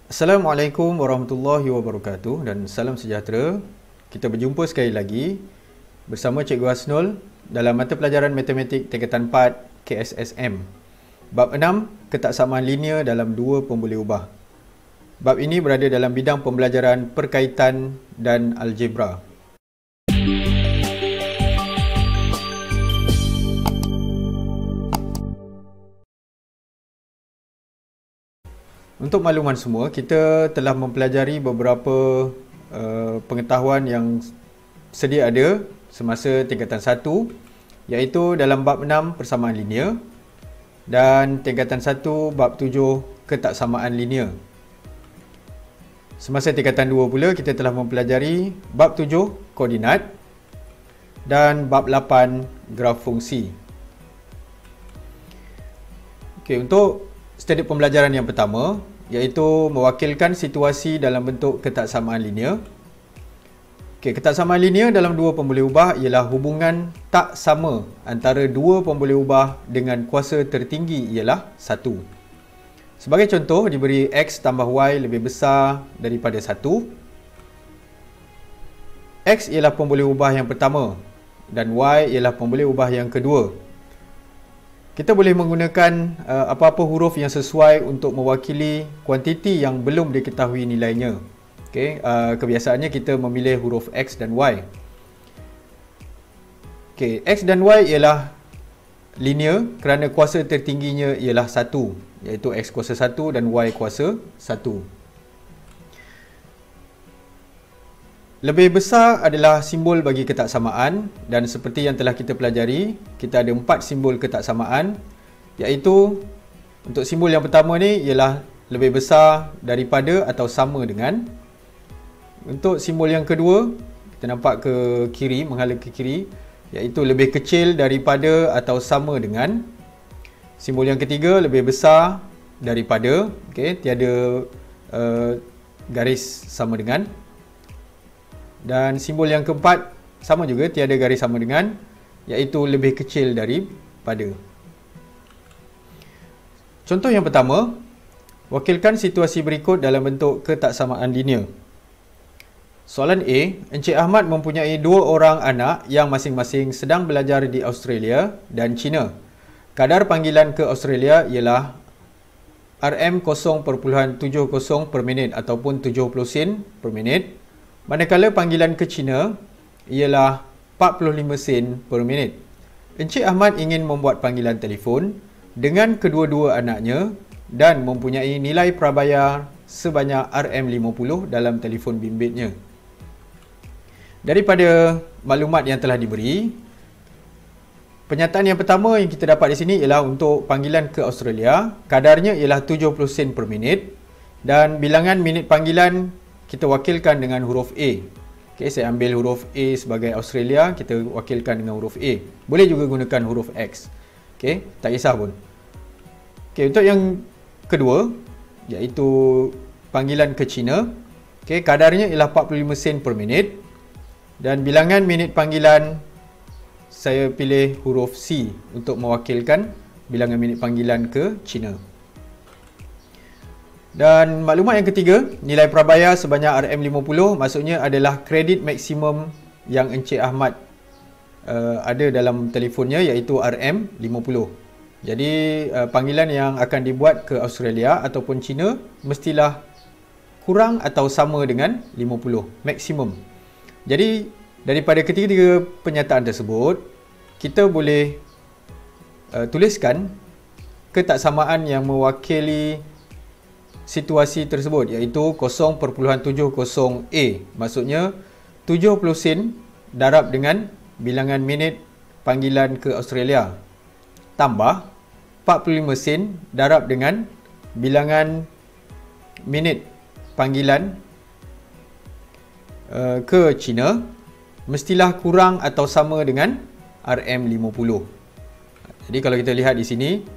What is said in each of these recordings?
Assalamualaikum warahmatullahi wabarakatuh dan salam sejahtera. Kita berjumpa sekali lagi bersama Cikgu Hasnul dalam mata pelajaran Matematik Tingkatan 4 KSSM. Bab 6, ketaksamaan linear dalam dua pemboleh ubah. Bab ini berada dalam bidang pembelajaran perkaitan dan algebra. Untuk makluman semua, kita telah mempelajari beberapa pengetahuan yang sedia ada semasa tingkatan 1, iaitu dalam bab 6 persamaan linear dan tingkatan 1 bab 7 ketaksamaan linear. Semasa tingkatan 2 pula kita telah mempelajari bab 7 koordinat dan bab 8 graf fungsi. Okey, untuk studi pembelajaran yang pertama, iaitu mewakilkan situasi dalam bentuk ketaksamaan linear. Okey, ketaksamaan linear dalam dua pemboleh ubah ialah hubungan tak sama antara dua pemboleh ubah dengan kuasa tertinggi ialah 1. Sebagai contoh, diberi X tambah Y lebih besar daripada 1. X ialah pemboleh ubah yang pertama dan Y ialah pemboleh ubah yang kedua. Kita boleh menggunakan apa-apa huruf yang sesuai untuk mewakili kuantiti yang belum diketahui nilainya. Okay, kebiasaannya kita memilih huruf X dan Y. Okay, X dan Y ialah linear kerana kuasa tertingginya ialah 1, iaitu X kuasa 1 dan Y kuasa 1. Lebih besar adalah simbol bagi ketaksamaan, dan seperti yang telah kita pelajari, kita ada 4 simbol ketaksamaan, iaitu untuk simbol yang pertama ni ialah lebih besar daripada atau sama dengan. Untuk simbol yang kedua, kita nampak ke kiri, menghala ke kiri, iaitu lebih kecil daripada atau sama dengan. Simbol yang ketiga lebih besar daripada, okey, tiada garis sama dengan. Dan simbol yang keempat sama juga, tiada garis sama dengan, iaitu lebih kecil daripada. Contoh yang pertama, wakilkan situasi berikut dalam bentuk ketaksamaan linear. Soalan A, Encik Ahmad mempunyai dua orang anak yang masing-masing sedang belajar di Australia dan China. Kadar panggilan ke Australia ialah RM0.70 per minit ataupun 70 sen per minit. Manakala panggilan ke China ialah 45 sen per minit. Encik Ahmad ingin membuat panggilan telefon dengan kedua-dua anaknya dan mempunyai nilai prabayar sebanyak RM50 dalam telefon bimbitnya. Daripada maklumat yang telah diberi, pernyataan yang pertama yang kita dapat di sini ialah untuk panggilan ke Australia, kadarnya ialah 70 sen per minit dan bilangan minit panggilan kita wakilkan dengan huruf A. Okay, saya ambil huruf A sebagai Australia, kita wakilkan dengan huruf A. Boleh juga gunakan huruf X. Okay, tak kisah pun. Okay, untuk yang kedua, iaitu panggilan ke China. Okay, kadarnya ialah 45 sen per minit. Dan bilangan minit panggilan, saya pilih huruf C untuk mewakilkan bilangan minit panggilan ke China. Dan maklumat yang ketiga, nilai prabayar sebanyak RM50 maksudnya adalah kredit maksimum yang Encik Ahmad ada dalam telefonnya, iaitu RM50. Jadi panggilan yang akan dibuat ke Australia ataupun China mestilah kurang atau sama dengan 50 maksimum. Jadi daripada ketiga pernyataan tersebut, kita boleh tuliskan ketaksamaan yang mewakili situasi tersebut, iaitu 0.70A. Maksudnya 70 sen darab dengan bilangan minit panggilan ke Australia tambah 45 sen darab dengan bilangan minit panggilan ke China mestilah kurang atau sama dengan RM50. Jadi kalau kita lihat di sini,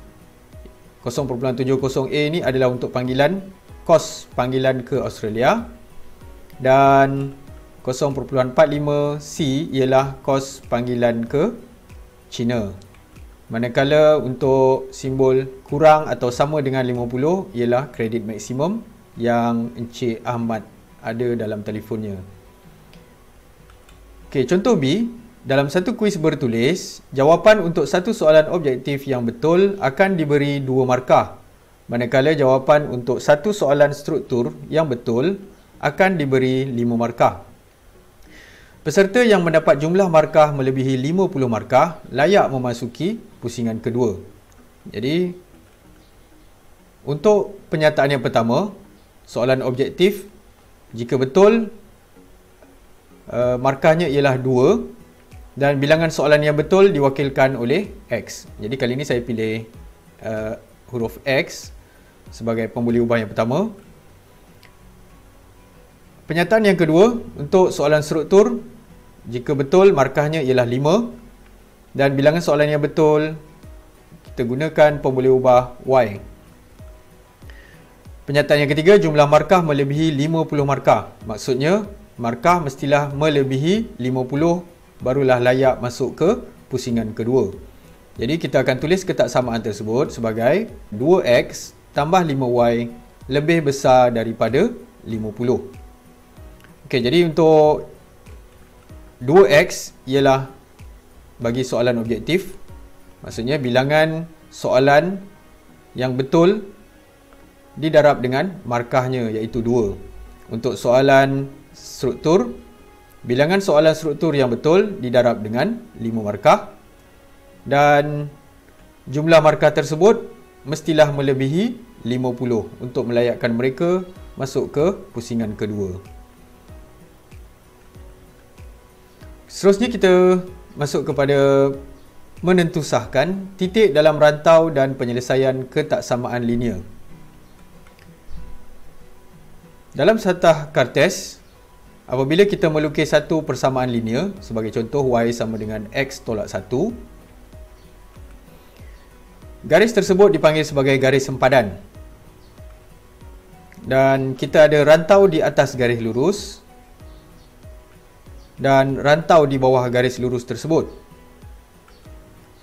0.70A ni adalah untuk panggilan, kos panggilan ke Australia, dan 0.45C ialah kos panggilan ke China. Manakala untuk simbol kurang atau sama dengan 50 ialah kredit maksimum yang Encik Ahmad ada dalam telefonnya. Okey, contoh B. Dalam satu kuis bertulis, jawapan untuk satu soalan objektif yang betul akan diberi 2 markah. Manakala jawapan untuk satu soalan struktur yang betul akan diberi 5 markah. Peserta yang mendapat jumlah markah melebihi 50 markah layak memasuki pusingan kedua. Jadi, untuk penyataan yang pertama, soalan objektif, jika betul, markahnya ialah 2 dan bilangan soalan yang betul diwakilkan oleh X. Jadi kali ini saya pilih huruf X sebagai pembuli ubah yang pertama. Penyataan yang kedua, untuk soalan struktur, jika betul markahnya ialah 5 dan bilangan soalan yang betul kita gunakan pembuli ubah Y. Penyataan yang ketiga, jumlah markah melebihi 50 markah. Maksudnya markah mestilah melebihi 50 barulah layak masuk ke pusingan kedua. Jadi kita akan tulis ketaksamaan tersebut sebagai 2X tambah 5Y lebih besar daripada 50. Okey, jadi untuk 2X ialah bagi soalan objektif. Maksudnya bilangan soalan yang betul didarab dengan markahnya iaitu 2. Untuk soalan struktur, bilangan soalan struktur yang betul didarab dengan 5 markah dan jumlah markah tersebut mestilah melebihi 50 untuk melayakkan mereka masuk ke pusingan kedua. Seterusnya kita masuk kepada menentusahkan titik dalam rantau dan penyelesaian ketaksamaan linear. Dalam satah kartes, apabila kita melukis satu persamaan linear, sebagai contoh Y sama dengan X tolak 1, garis tersebut dipanggil sebagai garis sempadan. Dan kita ada rantau di atas garis lurus dan rantau di bawah garis lurus tersebut.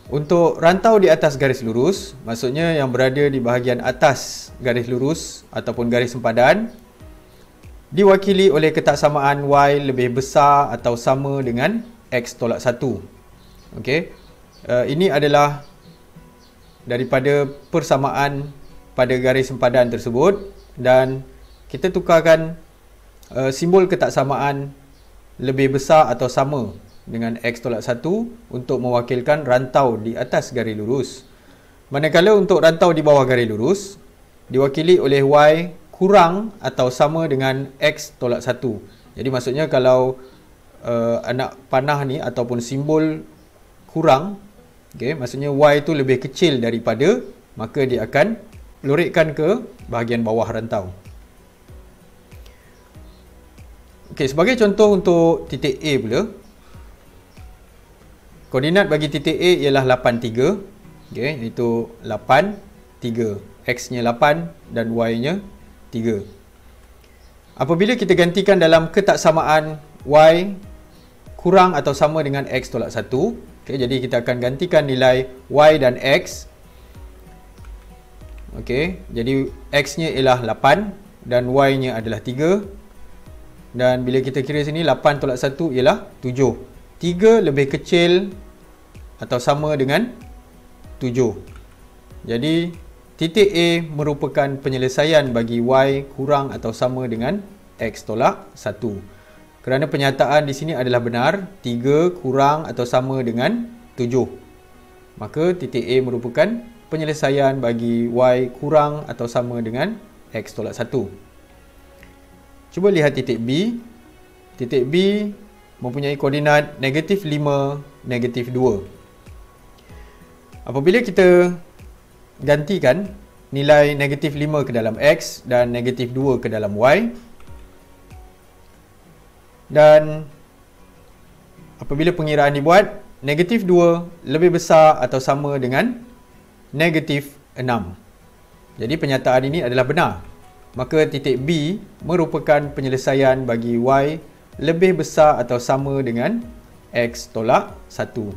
Untuk rantau di atas garis lurus, maksudnya yang berada di bahagian atas garis lurus ataupun garis sempadan, diwakili oleh ketaksamaan Y lebih besar atau sama dengan X tolak 1. Okey. Ini adalah daripada persamaan pada garis sempadan tersebut dan kita tukarkan simbol ketaksamaan lebih besar atau sama dengan X tolak 1 untuk mewakilkan rantau di atas garis lurus. Manakala untuk rantau di bawah garis lurus diwakili oleh Y kurang atau sama dengan X tolak 1. Jadi maksudnya kalau anak panah ni ataupun simbol kurang, okay, maksudnya Y itu lebih kecil daripada, maka dia akan lorikkan ke bahagian bawah rantau. Okay, sebagai contoh untuk titik A pula, koordinat bagi titik A ialah 83, okay, iaitu 8, 3. X-nya 8 dan Y-nya 3. Apabila kita gantikan dalam ketaksamaan Y kurang atau sama dengan X tolak 1, okay, jadi kita akan gantikan nilai Y dan X. Okay, jadi X-nya ialah 8 dan Y-nya adalah 3. Dan bila kita kira sini 8 tolak 1 ialah 7. 3 lebih kecil atau sama dengan 7. Jadi titik A merupakan penyelesaian bagi Y kurang atau sama dengan X tolak 1. Kerana penyataan di sini adalah benar, 3 kurang atau sama dengan 7. Maka titik A merupakan penyelesaian bagi Y kurang atau sama dengan X tolak 1. Cuba lihat titik B. Titik B mempunyai koordinat negatif 5, negatif 2. Apabila kita gantikan nilai negatif 5 ke dalam X dan negatif 2 ke dalam Y, dan apabila pengiraan dibuat, negatif 2 lebih besar atau sama dengan negatif 6. Jadi penyataan ini adalah benar. Maka titik B merupakan penyelesaian bagi Y lebih besar atau sama dengan X tolak 1.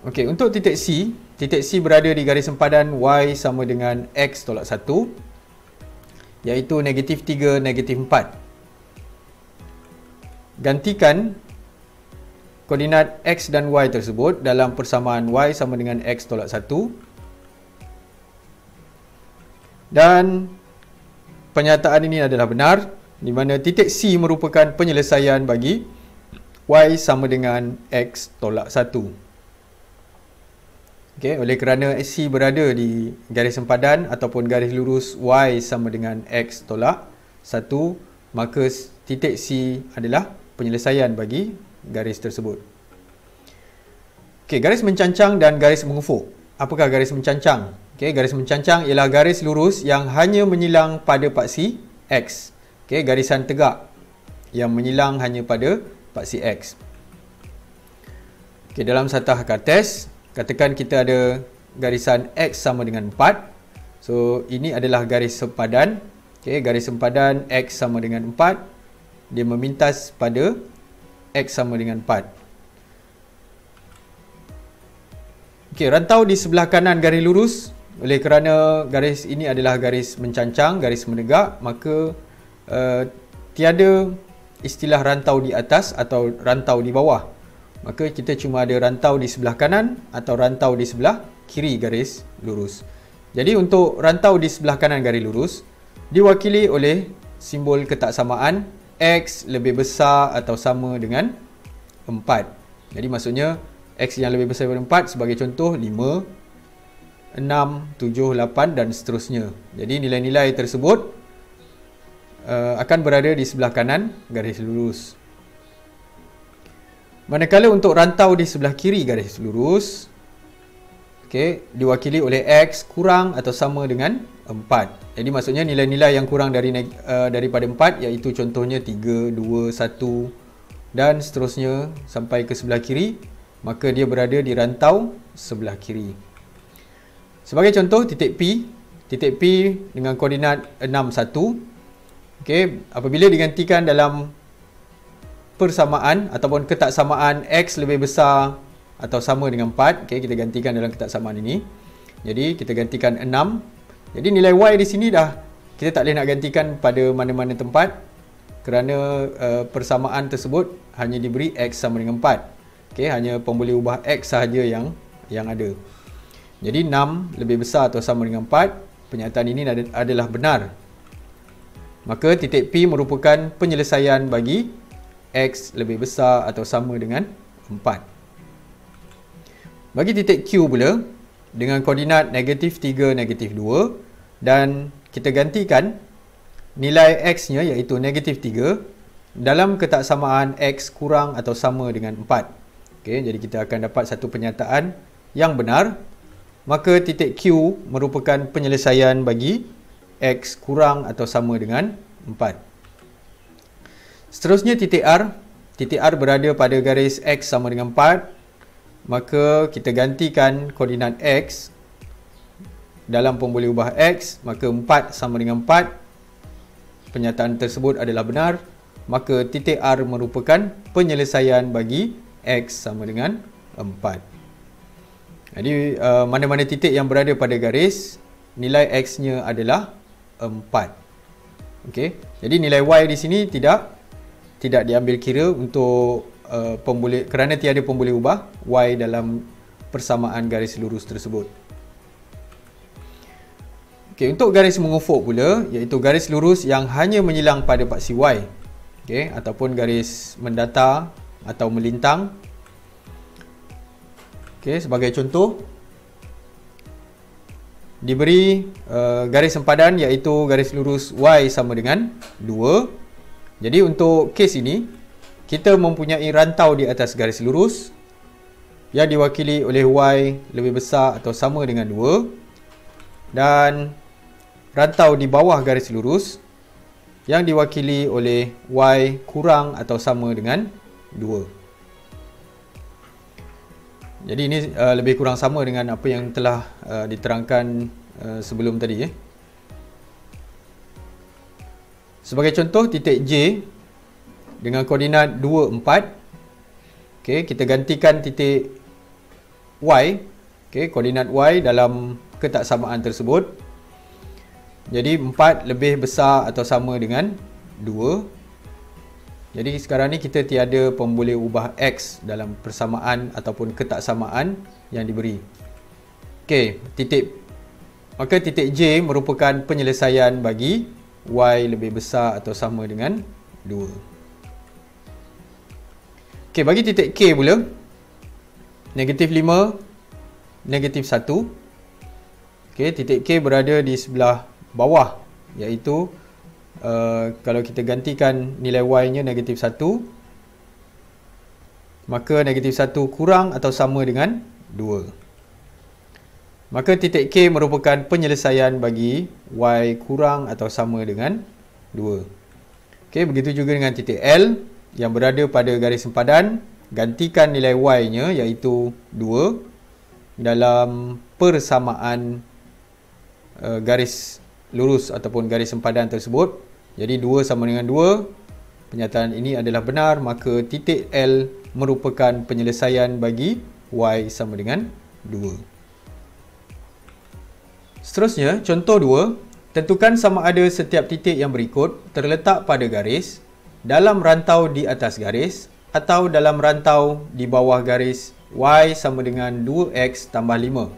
Okey, untuk titik C berada di garis sempadan Y sama dengan X tolak 1. iaitu -3, -4. Gantikan koordinat X dan Y tersebut dalam persamaan Y sama dengan X tolak 1. Dan pernyataan ini adalah benar, di mana titik C merupakan penyelesaian bagi Y sama dengan X tolak 1. Okay, oleh kerana C berada di garis sempadan ataupun garis lurus Y sama dengan X tolak 1, maka titik C adalah penyelesaian bagi garis tersebut. Okey, garis mencancang dan garis mengufuk. Apakah garis mencancang? Okey, garis mencancang ialah garis lurus yang hanya menyilang pada paksi X. Okey, garisan tegak yang menyilang hanya pada paksi X. Okey, dalam satah kartes, katakan kita ada garisan X sama dengan 4. So, ini adalah garis sempadan. Okey, garis sempadan X sama dengan 4. Dia memintas pada X sama dengan 4. Okey, rantau di sebelah kanan garis lurus. Oleh kerana garis ini adalah garis mencancang, garis menegak, maka tiada istilah rantau di atas atau rantau di bawah. Maka kita cuma ada rantau di sebelah kanan atau rantau di sebelah kiri garis lurus. Jadi untuk rantau di sebelah kanan garis lurus diwakili oleh simbol ketaksamaan X lebih besar atau sama dengan 4. Jadi maksudnya X yang lebih besar daripada 4 sebagai contoh 5, 6, 7, 8 dan seterusnya. Jadi nilai-nilai tersebut akan berada di sebelah kanan garis lurus. Manakala untuk rantau di sebelah kiri garis lurus, okay, diwakili oleh X kurang atau sama dengan 4. Jadi maksudnya nilai-nilai yang kurang daripada 4 iaitu contohnya 3, 2, 1 dan seterusnya sampai ke sebelah kiri, maka dia berada di rantau sebelah kiri. Sebagai contoh titik P dengan koordinat 6, 1. Okey, apabila digantikan dalam persamaan ataupun ketaksamaan X lebih besar atau sama dengan 4, okey, kita gantikan dalam ketaksamaan ini. Jadi kita gantikan 6. Jadi nilai Y di sini dah kita tak boleh nak gantikan pada mana-mana tempat kerana persamaan tersebut hanya diberi X sama dengan 4. Okey, hanya pemboleh ubah X sahaja yang ada. Jadi 6 lebih besar atau sama dengan 4, pernyataan ini adalah benar. Maka titik P merupakan penyelesaian bagi X lebih besar atau sama dengan 4. Bagi titik Q pula, dengan koordinat -3, -2 dan kita gantikan nilai X-nya iaitu -3 dalam ketaksamaan X kurang atau sama dengan 4. Okay, jadi kita akan dapat satu pernyataan yang benar. Maka titik Q merupakan penyelesaian bagi X kurang atau sama dengan 4. Seterusnya titik R. Titik R berada pada garis X sama dengan 4. Maka kita gantikan koordinat X dalam pemboleh ubah X, maka 4 sama dengan 4. Pernyataan tersebut adalah benar. Maka titik R merupakan penyelesaian bagi X sama dengan 4. Jadi mana-mana titik yang berada pada garis, nilai X-nya adalah 4. Okey. Jadi nilai Y di sini tidak diambil kira untuk kerana tiada pemboleh ubah Y dalam persamaan garis lurus tersebut. Okey, untuk garis mengufuk pula, iaitu garis lurus yang hanya menyilang pada paksi Y, okey, ataupun garis mendatar atau melintang. Okey, sebagai contoh diberi garis sempadan iaitu garis lurus Y sama dengan 2. Jadi untuk kes ini kita mempunyai rantau di atas garis lurus yang diwakili oleh Y lebih besar atau sama dengan 2 dan rantau di bawah garis lurus yang diwakili oleh Y kurang atau sama dengan 2. Jadi ini lebih kurang sama dengan apa yang telah diterangkan sebelum tadi. Sebagai contoh titik J dengan koordinat 2, 4. Okey, kita gantikan titik Y, okey, koordinat Y dalam ketaksamaan tersebut. Jadi 4 lebih besar atau sama dengan 2. Jadi sekarang ni kita tiada pemboleh ubah X dalam persamaan ataupun ketaksamaan yang diberi. Okey, maka titik J merupakan penyelesaian bagi Y lebih besar atau sama dengan 2. Okey, bagi titik K pula, negatif 5, negatif 1. Okey, titik K berada di sebelah bawah, iaitu kalau kita gantikan nilai Y nya negatif 1, maka negatif 1 kurang atau sama dengan 2. Maka titik K merupakan penyelesaian bagi Y kurang atau sama dengan 2. Okey, begitu juga dengan titik L yang berada pada garis sempadan. Gantikan nilai Y nya iaitu 2 dalam persamaan garis lurus ataupun garis sempadan tersebut. Jadi 2 sama dengan 2. Penyataan ini adalah benar, maka titik L merupakan penyelesaian bagi Y sama dengan 2. Seterusnya, contoh 2. Tentukan sama ada setiap titik yang berikut terletak pada garis, dalam rantau di atas garis, atau dalam rantau di bawah garis Y sama dengan 2X tambah 5.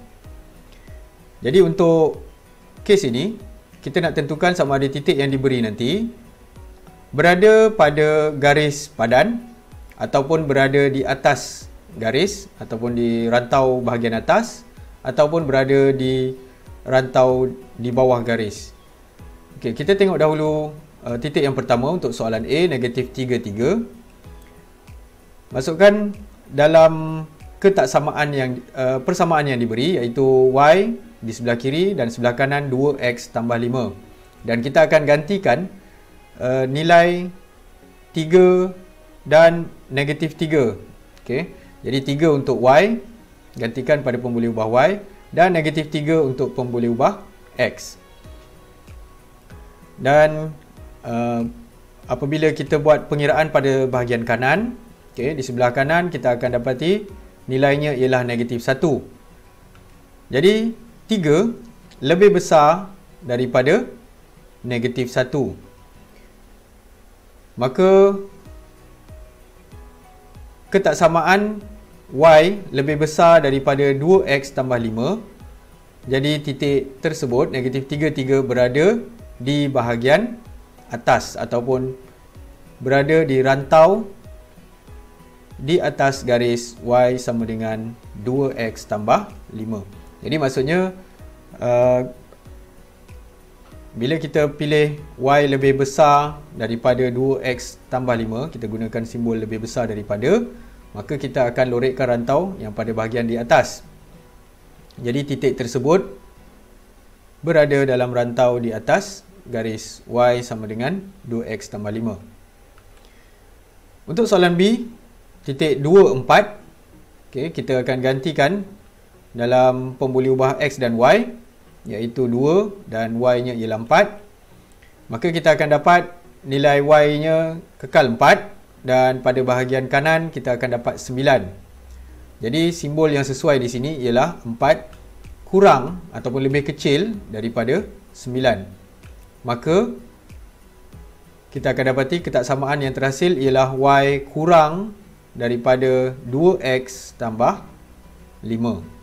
Jadi untuk kes ini, kita nak tentukan sama ada titik yang diberi nanti berada pada garis padan ataupun berada di atas garis ataupun di rantau bahagian atas ataupun berada di rantau di bawah garis. Okey, kita tengok dahulu titik yang pertama untuk soalan A, negatif 3, 3. Masukkan dalam ketaksamaan yang persamaan yang diberi, iaitu Y di sebelah kiri dan sebelah kanan 2X tambah 5. Dan kita akan gantikan nilai 3 dan negatif 3. Okay. Jadi 3 untuk Y, gantikan pada pemboleh ubah Y, dan negatif 3 untuk pemboleh ubah X. Dan apabila kita buat pengiraan pada bahagian kanan, okay, di sebelah kanan kita akan dapati nilainya ialah negatif 1. Jadi 3 lebih besar daripada negatif 1. Maka ketaksamaan Y lebih besar daripada 2X tambah 5. Jadi titik tersebut, negatif 3, 3 berada di bahagian atas ataupun berada di rantau di atas garis Y sama dengan 2X tambah 5. Jadi maksudnya bila kita pilih Y lebih besar daripada 2X tambah 5, kita gunakan simbol lebih besar daripada, maka kita akan lorekkan rantau yang pada bahagian di atas. Jadi titik tersebut berada dalam rantau di atas garis Y sama dengan 2X tambah 5. Untuk soalan B, titik 2, 4. Okay, kita akan gantikan dalam pemboleh ubah X dan Y, iaitu 2 dan Y nya ialah 4. Maka kita akan dapat nilai Y nya kekal 4 dan pada bahagian kanan kita akan dapat 9. Jadi simbol yang sesuai di sini ialah 4 kurang ataupun lebih kecil daripada 9. Maka kita akan dapati ketaksamaan yang terhasil ialah Y kurang daripada 2X tambah 5.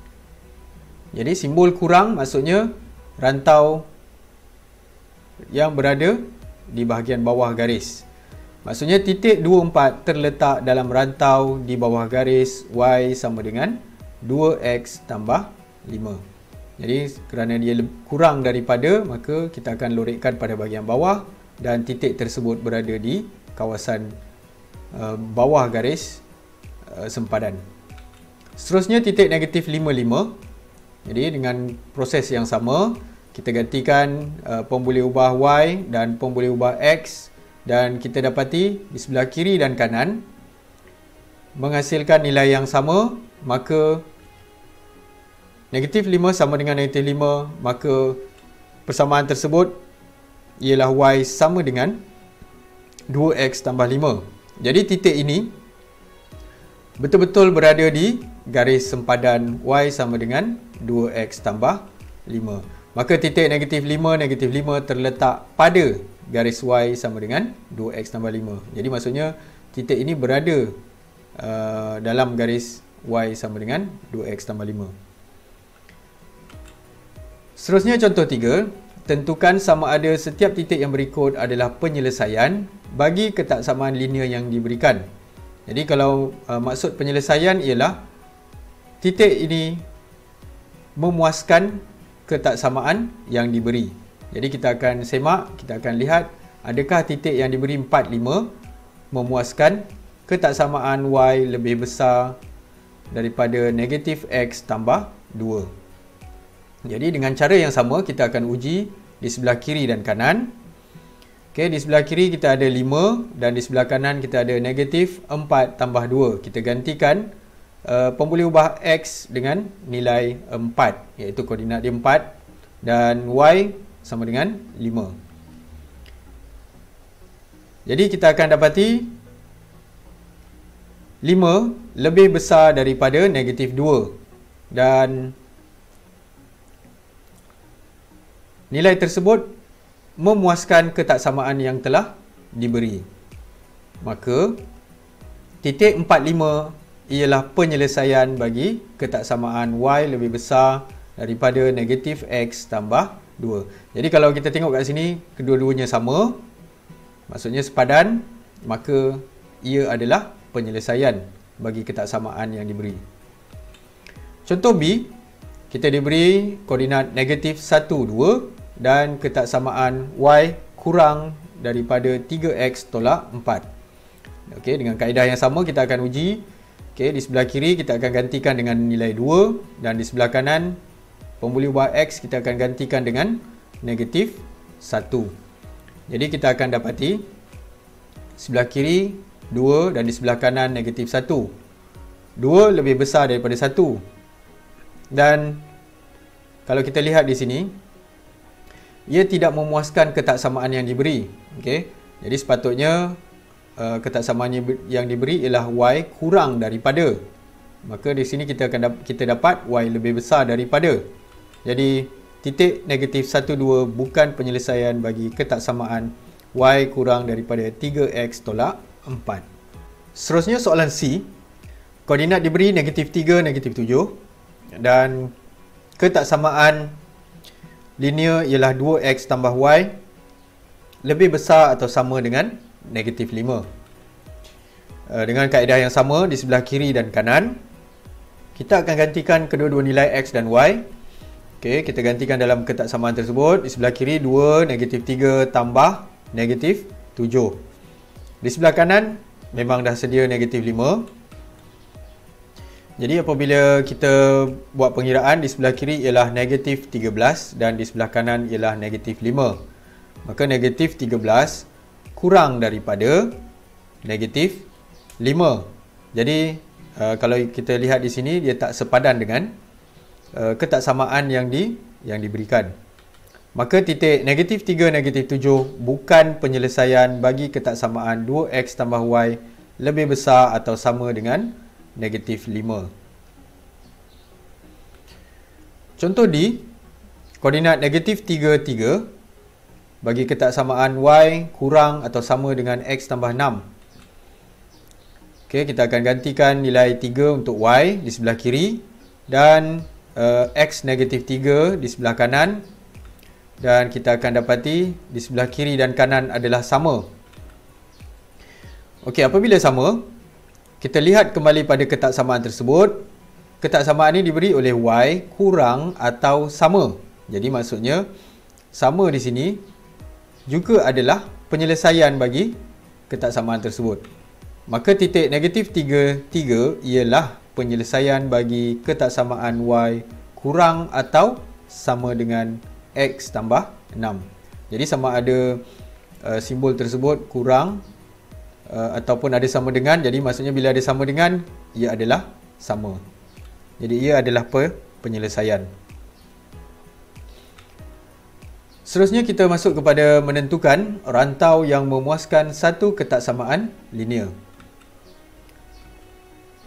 Jadi simbol kurang maksudnya rantau yang berada di bahagian bawah garis. Maksudnya titik 2, 4 terletak dalam rantau di bawah garis Y sama dengan 2X tambah 5. Jadi kerana dia kurang daripada, maka kita akan lorekkan pada bahagian bawah dan titik tersebut berada di kawasan bawah garis sempadan. Seterusnya titik negatif 5, 5. Jadi dengan proses yang sama, kita gantikan pemboleh ubah Y dan pemboleh ubah X, dan kita dapati di sebelah kiri dan kanan menghasilkan nilai yang sama. Maka negatif 5 sama dengan negatif 5, maka persamaan tersebut ialah Y sama dengan 2X tambah 5. Jadi titik ini betul-betul berada di garis sempadan Y sama dengan 2X tambah 5. Maka titik negatif 5 terletak pada garis Y sama dengan 2X tambah 5. Jadi maksudnya titik ini berada dalam garis Y sama dengan 2X tambah 5. Seterusnya contoh 3. Tentukan sama ada setiap titik yang berikut adalah penyelesaian bagi ketaksamaan linear yang diberikan. Jadi kalau maksud penyelesaian ialah titik ini memuaskan ketaksamaan yang diberi. Jadi kita akan semak, kita akan lihat adakah titik yang diberi 4, 5 memuaskan ketaksamaan Y lebih besar daripada negatif X tambah 2. Jadi dengan cara yang sama kita akan uji di sebelah kiri dan kanan. Okey, di sebelah kiri kita ada 5 dan di sebelah kanan kita ada negatif 4 tambah 2. Kita gantikan pemboleh ubah X dengan nilai 4, iaitu koordinat dia 4 dan Y sama dengan 5. Jadi kita akan dapati 5 lebih besar daripada negatif 2 dan nilai tersebut memuaskan ketaksamaan yang telah diberi. Maka titik 45 ialah penyelesaian bagi ketaksamaan Y lebih besar daripada negatif X tambah 2. Jadi kalau kita tengok kat sini, kedua-duanya sama, maksudnya sepadan, maka ia adalah penyelesaian bagi ketaksamaan yang diberi. Contoh B, kita diberi koordinat negatif 1, 2 dan ketaksamaan Y kurang daripada 3X tolak 4. Okey, dengan kaedah yang sama kita akan uji. Okey, di sebelah kiri kita akan gantikan dengan nilai 2 dan di sebelah kanan pemboleh ubah X kita akan gantikan dengan negatif 1. Jadi kita akan dapati sebelah kiri 2 dan di sebelah kanan negatif 1. 2 lebih besar daripada 1. Dan kalau kita lihat di sini, ia tidak memuaskan ketaksamaan yang diberi. Okey, jadi sepatutnya ketaksamaan yang diberi ialah Y kurang daripada. Maka di sini kita dapat Y lebih besar daripada. Jadi titik negatif 1, 2 bukan penyelesaian bagi ketaksamaan Y kurang daripada 3X tolak 4. Seterusnya soalan C. Koordinat diberi negatif 3, negatif 7 dan ketaksamaan linear ialah 2X tambah Y lebih besar atau sama dengan negatif 5. Dengan kaedah yang sama di sebelah kiri dan kanan, kita akan gantikan kedua-dua nilai X dan Y. Okey, kita gantikan dalam ketaksamaan tersebut. Di sebelah kiri 2, negatif 3 tambah negatif 7. Di sebelah kanan memang dah sedia negatif 5. Jadi apabila kita buat pengiraan, di sebelah kiri ialah negatif 13 dan di sebelah kanan ialah negatif 5. Maka negatif 13 kurang daripada negatif 5. Jadi kalau kita lihat di sini, dia tak sepadan dengan ketaksamaan yang diberikan. Maka titik negatif 3, negatif 7 bukan penyelesaian bagi ketaksamaan 2X tambah Y lebih besar atau sama dengan negatif 5. Contoh D, koordinat negatif 3, 3 bagi ketaksamaan Y kurang atau sama dengan X tambah 6. Okey, kita akan gantikan nilai 3 untuk Y di sebelah kiri dan X negatif 3 di sebelah kanan. Dan kita akan dapati di sebelah kiri dan kanan adalah sama. Okey, apabila sama, kita lihat kembali pada ketaksamaan tersebut. Ketaksamaan ini diberi oleh Y kurang atau sama. Jadi maksudnya sama di sini juga adalah penyelesaian bagi ketaksamaan tersebut. Maka titik negatif 3, 3 ialah penyelesaian bagi ketaksamaan Y kurang atau sama dengan X tambah 6. Jadi sama ada simbol tersebut kurang ataupun ada sama dengan. Jadi maksudnya bila ada sama dengan, ia adalah sama. Jadi ia adalah penyelesaian. Seterusnya kita masuk kepada menentukan rantau yang memuaskan satu ketaksamaan linear.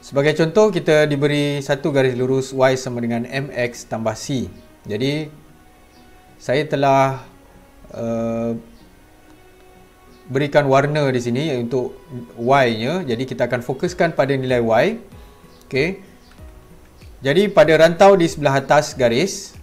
Sebagai contoh, kita diberi satu garis lurus Y sama dengan MX tambah C. Jadi saya telah berikan warna di sini untuk Y-nya. Jadi kita akan fokuskan pada nilai Y. Okey. Jadi pada rantau di sebelah atas garis,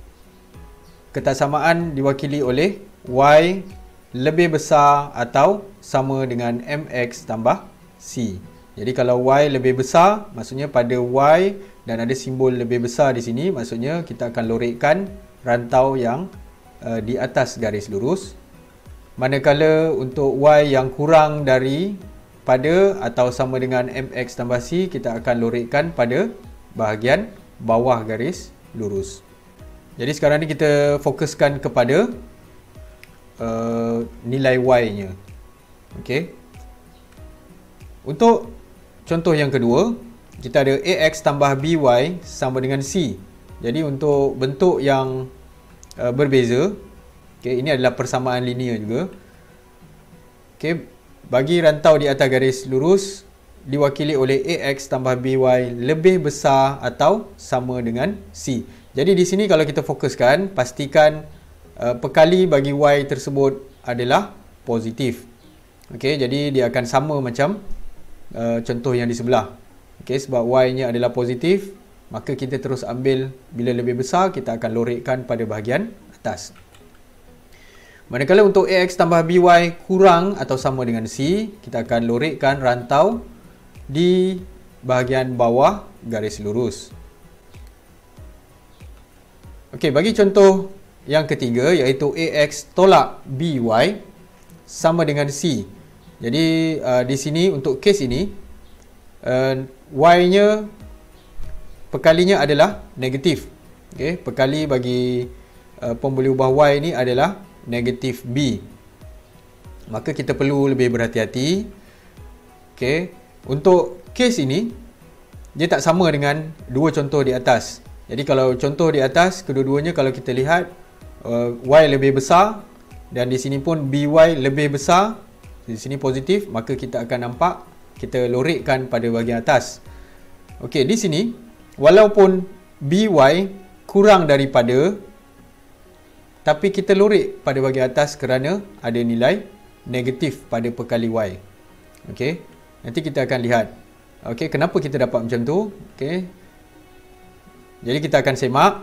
ketaksamaan diwakili oleh Y lebih besar atau sama dengan MX tambah C. Jadi kalau Y lebih besar, maksudnya pada Y dan ada simbol lebih besar di sini, maksudnya kita akan lorekkan rantau yang di atas garis lurus. Manakala untuk Y yang kurang dari pada atau sama dengan MX tambah C, kita akan lorekkan pada bahagian bawah garis lurus. Jadi sekarang ni kita fokuskan kepada nilai Y-nya. Okey. Untuk contoh yang kedua, kita ada AX tambah BY sama dengan C. Jadi untuk bentuk yang berbeza, okay, ini adalah persamaan linear juga. Okay, bagi rantau di atas garis lurus diwakili oleh AX tambah BY lebih besar atau sama dengan C. Jadi di sini kalau kita fokuskan, pastikan pekali bagi Y tersebut adalah positif. Okay, jadi dia akan sama macam contoh yang di sebelah. Okay, sebab Y-nya adalah positif, maka kita terus ambil bila lebih besar, kita akan lorekkan pada bahagian atas. Manakala untuk AX tambah BY kurang atau sama dengan C, kita akan lorekkan rantau di bahagian bawah garis lurus. Okey, bagi contoh yang ketiga, iaitu AX tolak BY sama dengan C. Jadi di sini untuk kes ini, Y-nya pekalinya adalah negatif. Okey, pekali bagi pemboleh ubah Y ini adalah negatif B. Maka kita perlu lebih berhati-hati. Okey, untuk kes ini dia tak sama dengan dua contoh di atas. Jadi kalau contoh di atas, kedua-duanya kalau kita lihat Y lebih besar dan di sini pun BY lebih besar, di sini positif, maka kita akan nampak kita lorekkan pada bahagian atas. Okey, di sini walaupun BY kurang daripada, tapi kita lorek pada bahagian atas kerana ada nilai negatif pada pekali Y. Okey, nanti kita akan lihat. Okey, kenapa kita dapat macam tu? Okey, jadi kita akan semak.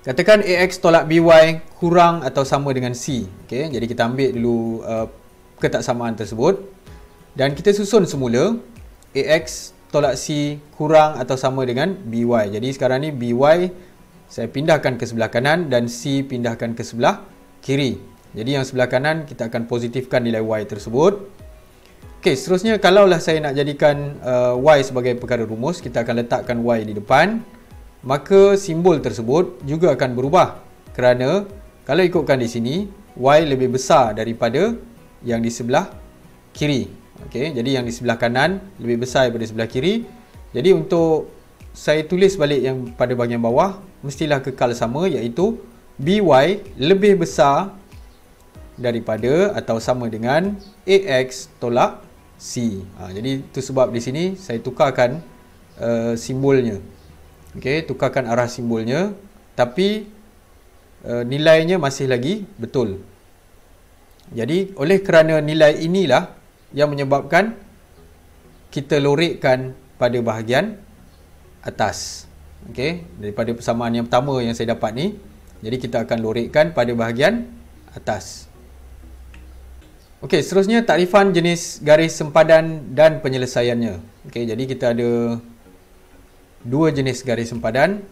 Katakan AX tolak BY kurang atau sama dengan C. Okey, jadi kita ambil dulu ketaksamaan tersebut dan kita susun semula AX tolak C kurang atau sama dengan BY. Jadi sekarang ni BY saya pindahkan ke sebelah kanan dan C pindahkan ke sebelah kiri. Jadi yang sebelah kanan kita akan positifkan nilai Y tersebut. Okey, seterusnya kalaulah saya nak jadikan Y sebagai perkara rumus, kita akan letakkan Y di depan. Maka simbol tersebut juga akan berubah kerana kalau ikutkan di sini Y lebih besar daripada yang di sebelah kiri. Okey, jadi yang di sebelah kanan lebih besar daripada sebelah kiri. Jadi untuk saya tulis balik yang pada bahagian bawah mestilah kekal sama, iaitu BY lebih besar daripada atau sama dengan AX tolak C. Jadi itu sebab di sini saya tukarkan simbolnya. Okey, tukarkan arah simbolnya, tapi nilainya masih lagi betul. Jadi oleh kerana nilai inilah yang menyebabkan kita lorekkan pada bahagian atas. Okey, daripada persamaan yang pertama yang saya dapat ni, jadi kita akan lorekkan pada bahagian atas. Okey, seterusnya takrifan jenis garis sempadan dan penyelesaiannya. Okey, jadi kita ada dua jenis garis sempadan.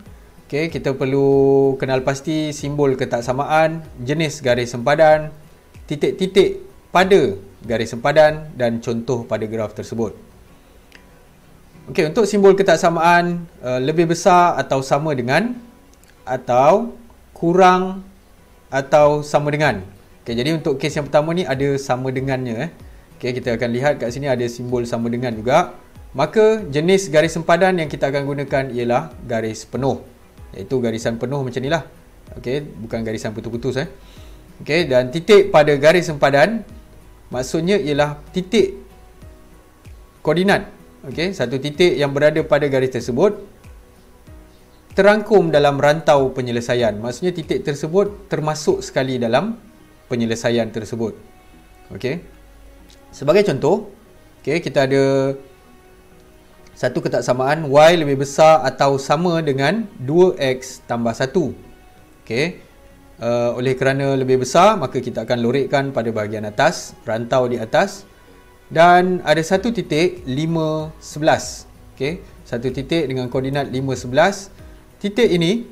Okey, kita perlu kenal pasti simbol ketaksamaan, jenis garis sempadan, titik-titik pada garis sempadan dan contoh pada graf tersebut. Okey, untuk simbol ketaksamaan lebih besar atau sama dengan, atau kurang atau sama dengan. Okey, jadi untuk kes yang pertama ni ada sama dengannya. Okey, kita akan lihat kat sini ada simbol sama dengan juga. Maka jenis garis sempadan yang kita akan gunakan ialah garis penuh, iaitu garisan penuh macam ni lah. Okey, bukan garisan putus-putus. Okey, dan titik pada garis sempadan maksudnya ialah titik koordinat. Okey, satu titik yang berada pada garis tersebut terangkum dalam rantau penyelesaian. Maksudnya titik tersebut termasuk sekali dalam penyelesaian tersebut. Okey. Sebagai contoh, okey, kita ada satu ketaksamaan y lebih besar atau sama dengan 2x tambah 1. Okey. Oleh kerana lebih besar, maka kita akan lorekkan pada bahagian atas, rantau di atas. Dan ada satu titik 5, 11. Okey, satu titik dengan koordinat 5, 11. Titik ini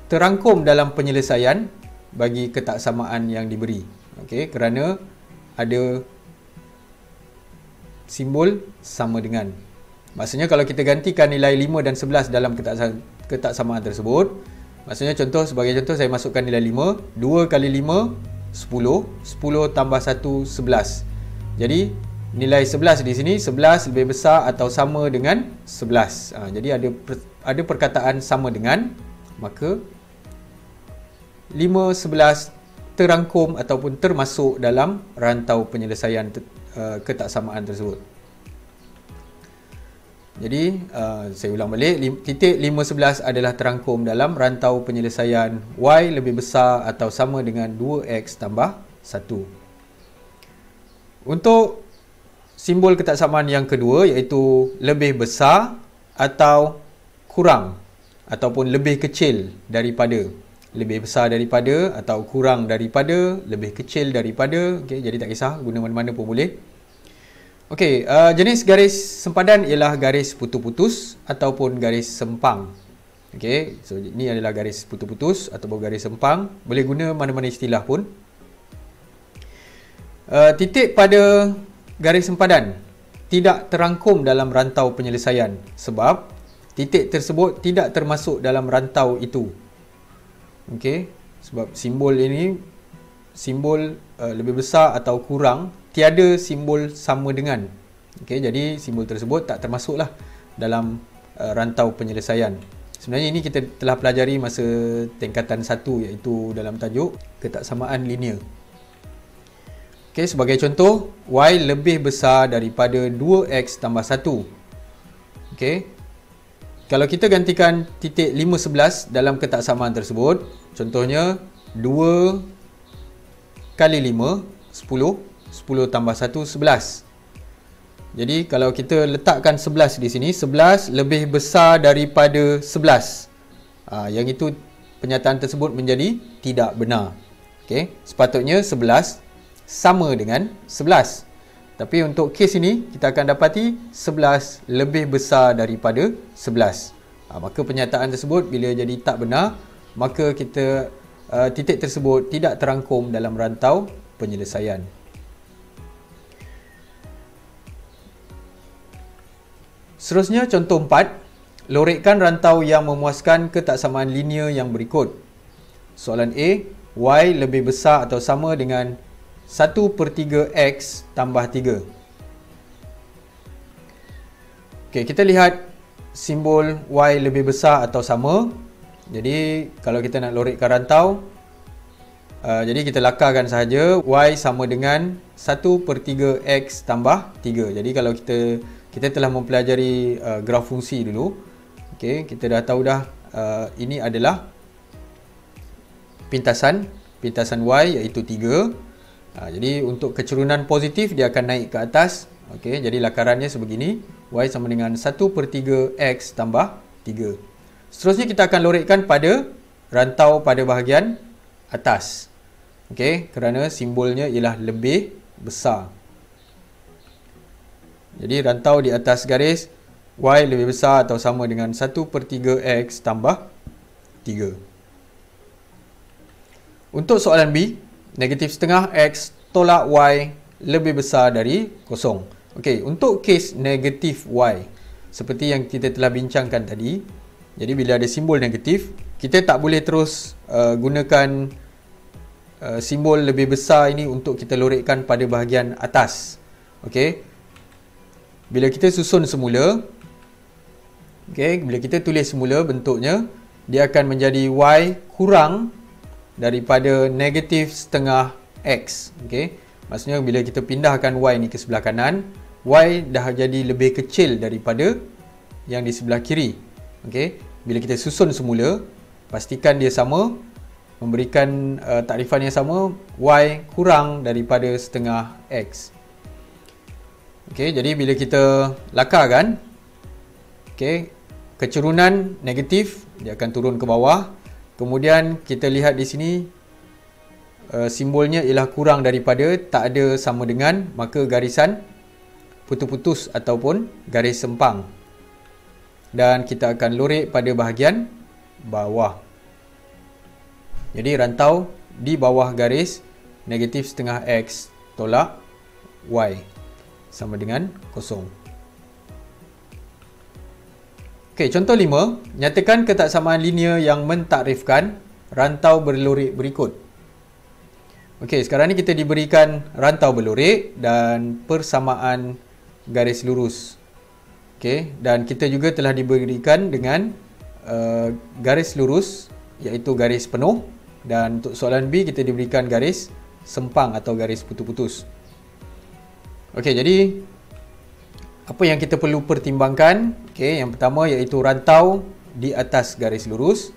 terangkum dalam penyelesaian bagi ketaksamaan yang diberi. Okey, kerana ada simbol sama dengan. Maksudnya kalau kita gantikan nilai 5 dan 11 dalam ketaksamaan tersebut, maksudnya sebagai contoh saya masukkan nilai 5, 2 kali 5 10, 10 tambah 1 11. Jadi nilai 11 di sini 11 lebih besar atau sama dengan 11. Jadi ada perkataan sama dengan, maka 5, 11 terangkum ataupun termasuk dalam rantau penyelesaian ketaksamaan tersebut. Jadi saya ulang balik, titik 5, 11 adalah terangkum dalam rantau penyelesaian y lebih besar atau sama dengan 2x tambah 1. Untuk simbol ketaksamaan yang kedua, iaitu lebih besar atau kurang ataupun lebih kecil daripada. Lebih besar daripada atau kurang daripada, lebih kecil daripada. Okay, jadi tak kisah, guna mana-mana pun boleh. Okey, jenis garis sempadan ialah garis putus-putus ataupun garis sempang. Okey, so ini adalah garis putus-putus ataupun garis sempang. Boleh guna mana-mana istilah pun. Titik pada garis sempadan tidak terangkum dalam rantau penyelesaian sebab titik tersebut tidak termasuk dalam rantau itu. Okey, sebab simbol ini simbol lebih besar atau kurang, tiada simbol sama dengan. Okey, jadi simbol tersebut tak termasuklah dalam rantau penyelesaian. Sebenarnya ini kita telah pelajari masa tingkatan 1, iaitu dalam tajuk ketaksamaan linear. Okey, sebagai contoh, y lebih besar daripada 2x tambah 1. Okey. Kalau kita gantikan titik 5, 11 dalam ketaksamaan tersebut, contohnya 2 kali 5, 10. 10 tambah 1, 11. Jadi kalau kita letakkan 11 di sini, 11 lebih besar daripada 11. Yang itu pernyataan tersebut menjadi tidak benar. Okey, sepatutnya 11 sama dengan 11. Tapi untuk kes ini, kita akan dapati 11 lebih besar daripada 11. Maka pernyataan tersebut bila jadi tak benar, maka kita titik tersebut tidak terangkum dalam rantau penyelesaian. Seterusnya, contoh 4. Lorekkan rantau yang memuaskan ketaksamaan linear yang berikut. Soalan A, y lebih besar atau sama dengan 1/3 x tambah 3. Okey, kita lihat simbol y lebih besar atau sama. Jadi kalau kita nak lorekkan rantau, jadi kita lakarkan sahaja y sama dengan 1/3 x tambah 3. Jadi kalau kita telah mempelajari graf fungsi dulu. Okey, kita dah tahu dah ini adalah pintasan y iaitu 3. Jadi untuk kecurunan positif dia akan naik ke atas. Okey, jadi lakarannya sebegini, y sama dengan 1/3 x tambah 3. Seterusnya kita akan lorekkan pada rantau pada bahagian atas. Okey, kerana simbolnya ialah lebih besar. Jadi rantau di atas garis y lebih besar atau sama dengan 1/3 x tambah 3. Untuk soalan B, negatif setengah x tolak y lebih besar dari kosong. Okey, untuk kes negatif y, seperti yang kita telah bincangkan tadi, jadi bila ada simbol negatif, kita tak boleh terus gunakan simbol lebih besar ini untuk kita lorekkan pada bahagian atas. Okey, bila kita susun semula, bila kita tulis semula bentuknya, dia akan menjadi y kurang daripada negatif setengah x. Okey, maksudnya bila kita pindahkan y ni ke sebelah kanan, y dah jadi lebih kecil daripada yang di sebelah kiri. Okey, bila kita susun semula, pastikan dia sama, memberikan takrifan yang sama, Y kurang daripada setengah X. Okey, jadi bila kita lakarkan, okey, kecerunan negatif, dia akan turun ke bawah. Kemudian kita lihat di sini, simbolnya ialah kurang daripada, tak ada sama dengan, maka garisan putus-putus ataupun garis sempang. Dan kita akan lorek pada bahagian bawah. Jadi rantau di bawah garis negatif setengah X tolak Y sama dengan kosong. Okey, contoh 5. Nyatakan ketaksamaan linear yang mentakrifkan rantau berlorek berikut. Okey, sekarang ni kita diberikan rantau berlorek dan persamaan garis lurus. Okey, dan kita juga telah diberikan dengan garis lurus iaitu garis penuh, dan untuk soalan B kita diberikan garis sempang atau garis putus-putus. Okey, jadi apa yang kita perlu pertimbangkan? Okey, yang pertama iaitu rantau di atas garis lurus,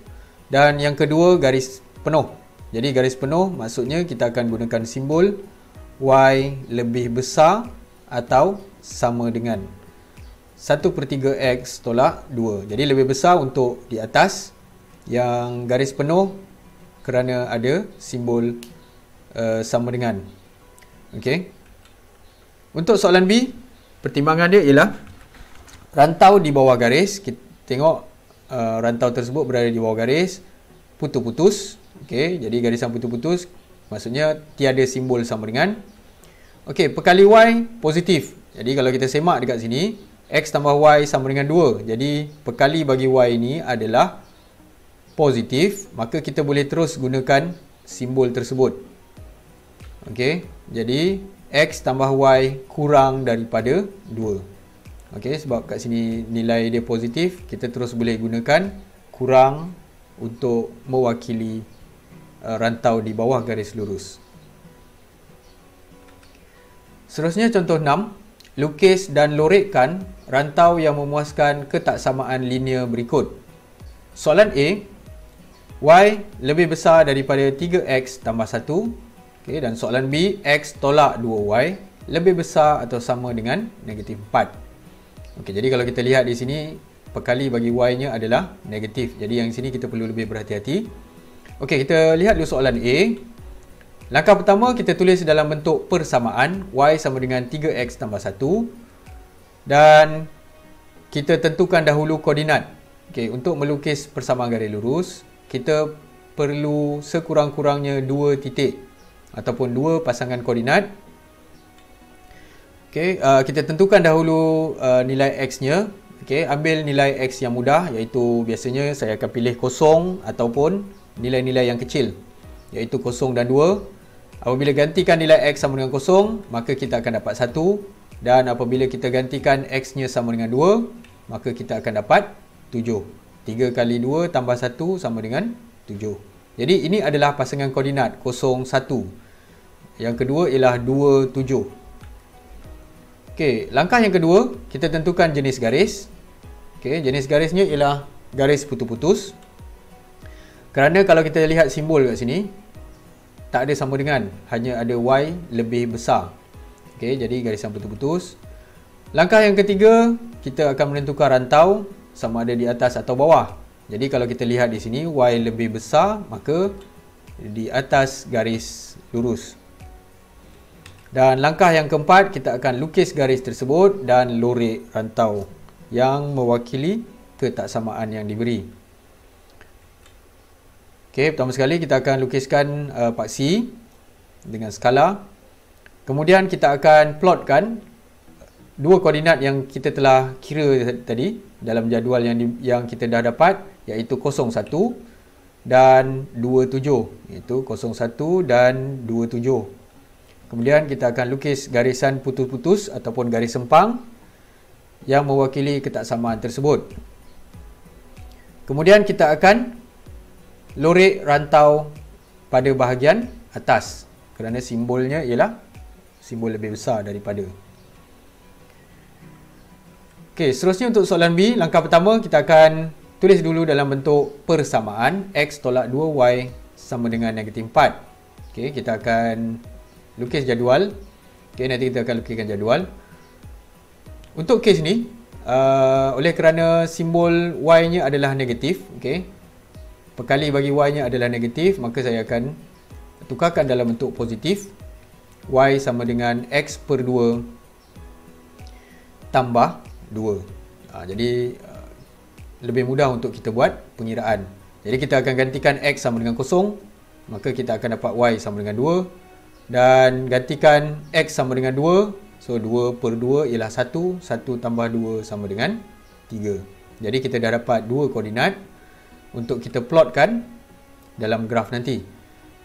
dan yang kedua garis penuh. Jadi garis penuh maksudnya kita akan gunakan simbol Y lebih besar atau sama dengan 1/3 X tolak 2. Jadi lebih besar untuk di atas, yang garis penuh kerana ada simbol sama dengan. Okey. Untuk soalan B, pertimbangan dia ialah rantau di bawah garis. Kita tengok rantau tersebut berada di bawah garis putus-putus. Okey, jadi garisan putus-putus maksudnya tiada simbol sama dengan. Okey, perkali Y positif. Jadi kalau kita semak dekat sini, X tambah Y sama dengan 2. Jadi perkali bagi Y ini adalah positif, maka kita boleh terus gunakan simbol tersebut. Okey, jadi X tambah Y kurang daripada 2. Okey, sebab kat sini nilai dia positif, kita terus boleh gunakan kurang untuk mewakili rantau di bawah garis lurus. Seterusnya contoh 6. Lukis dan lorekkan rantau yang memuaskan ketaksamaan linear berikut. Soalan A, Y lebih besar daripada 3X tambah 1. Okay, dan soalan B, X tolak 2Y lebih besar atau sama dengan negatif 4. Okay, jadi kalau kita lihat di sini, perkali bagi Y-nya adalah negatif. Jadi yang sini kita perlu lebih berhati-hati. Okey, kita lihat dulu soalan A. Langkah pertama, kita tulis dalam bentuk persamaan. Y sama dengan 3X tambah 1. Dan kita tentukan dahulu koordinat. Okey, untuk melukis persamaan garis lurus, kita perlu sekurang-kurangnya 2 titik ataupun 2 pasangan koordinat. Okey, kita tentukan dahulu nilai X-nya. Okey, ambil nilai X yang mudah, iaitu biasanya saya akan pilih 0 ataupun nilai-nilai yang kecil, iaitu 0 dan 2. Apabila gantikan nilai X sama dengan 0, maka kita akan dapat 1. Dan apabila kita gantikan X-nya sama dengan 2, maka kita akan dapat 7. 3 kali 2 tambah 1 sama dengan 7. Jadi ini adalah pasangan koordinat 0, 1. Yang kedua ialah 2, 7. Okey, langkah yang kedua, kita tentukan jenis garis. Okey, jenis garisnya ialah garis putus-putus. Kerana kalau kita lihat simbol kat sini, tak ada sama dengan, hanya ada Y lebih besar. Okey, jadi garisan putus-putus. Langkah yang ketiga, kita akan menentukan rantau sama ada di atas atau bawah. Jadi kalau kita lihat di sini, Y lebih besar, maka di atas garis lurus. Dan langkah yang keempat, kita akan lukis garis tersebut dan lorek rantau yang mewakili ketaksamaan yang diberi. Okey, pertama sekali kita akan lukiskan paksi dengan skala. Kemudian kita akan plotkan dua koordinat yang kita telah kira tadi dalam jadual yang kita dah dapat, iaitu 01 dan 27, iaitu 01 dan 27. Kemudian kita akan lukis garisan putus-putus ataupun garis sempang yang mewakili ketaksamaan tersebut. Kemudian kita akan lorek rantau pada bahagian atas kerana simbolnya ialah simbol lebih besar daripada. Okey, seterusnya untuk soalan B, langkah pertama kita akan tulis dulu dalam bentuk persamaan X tolak 2Y sama dengan negatif 4. Okay, kita akan lukis jadual. Okay, nanti kita akan lukiskan jadual. Untuk kes ni, oleh kerana simbol Y-nya adalah negatif, okay, perkali bagi Y-nya adalah negatif, maka saya akan tukarkan dalam bentuk positif. Y sama dengan X per 2 tambah 2. Jadi lebih mudah untuk kita buat pengiraan. Jadi kita akan gantikan X sama dengan 0, maka kita akan dapat Y sama dengan 2. Dan gantikan X sama dengan 2, so 2 per 2 ialah 1, 1 tambah 2 sama dengan 3. Jadi kita dah dapat 2 koordinat untuk kita plotkan dalam graf nanti.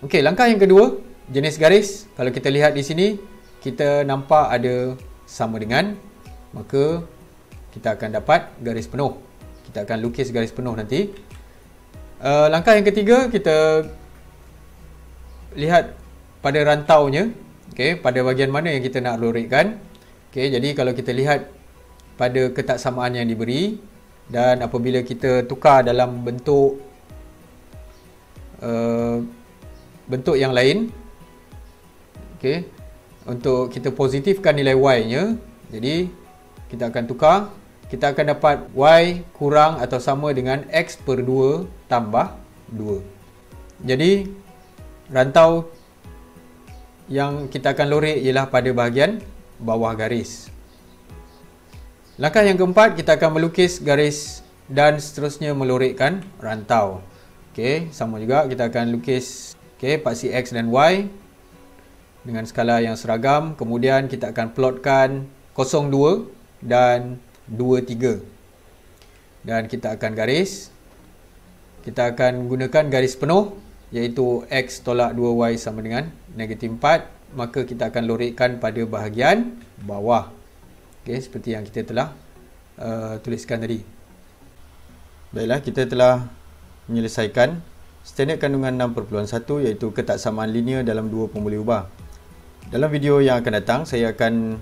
Okey, langkah yang kedua, jenis garis. Kalau kita lihat di sini, kita nampak ada sama dengan, maka kita akan dapat garis penuh. Kita akan lukis garis penuh nanti. Langkah yang ketiga, kita lihat pada rantaunya, okay, pada bahagian mana yang kita nak lorekkan. Okay, jadi kalau kita lihat pada ketaksamaan yang diberi, dan apabila kita tukar dalam bentuk bentuk yang lain, okay, untuk kita positifkan nilai Y-nya, jadi kita akan tukar. Kita akan dapat Y kurang atau sama dengan X per 2 tambah 2. Jadi rantau yang kita akan lorek ialah pada bahagian bawah garis. Langkah yang keempat, kita akan melukis garis dan seterusnya melorekkan rantau. Okey, sama juga kita akan lukis, okey, paksi X dan Y dengan skala yang seragam. Kemudian kita akan plotkan 0,2 dan 2,3. Dan kita akan garis. Kita akan gunakan garis penuh, iaitu X tolak 2Y sama dengan negatif 4. Maka kita akan lorekkan pada bahagian bawah. Okay, seperti yang kita telah tuliskan tadi. Baiklah, kita telah menyelesaikan standard kandungan 6.1, iaitu ketaksamaan linear dalam dua pemboleh ubah. Dalam video yang akan datang, saya akan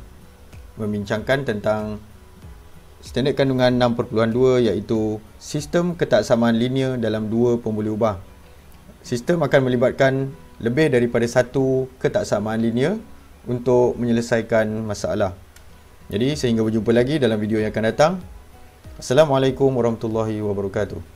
membincangkan tentang standard kandungan 6.2, iaitu sistem ketaksamaan linear dalam dua pemboleh ubah. Sistem akan melibatkan lebih daripada satu ketaksamaan linear untuk menyelesaikan masalah. Jadi sehingga berjumpa lagi dalam video yang akan datang. Assalamualaikum warahmatullahi wabarakatuh.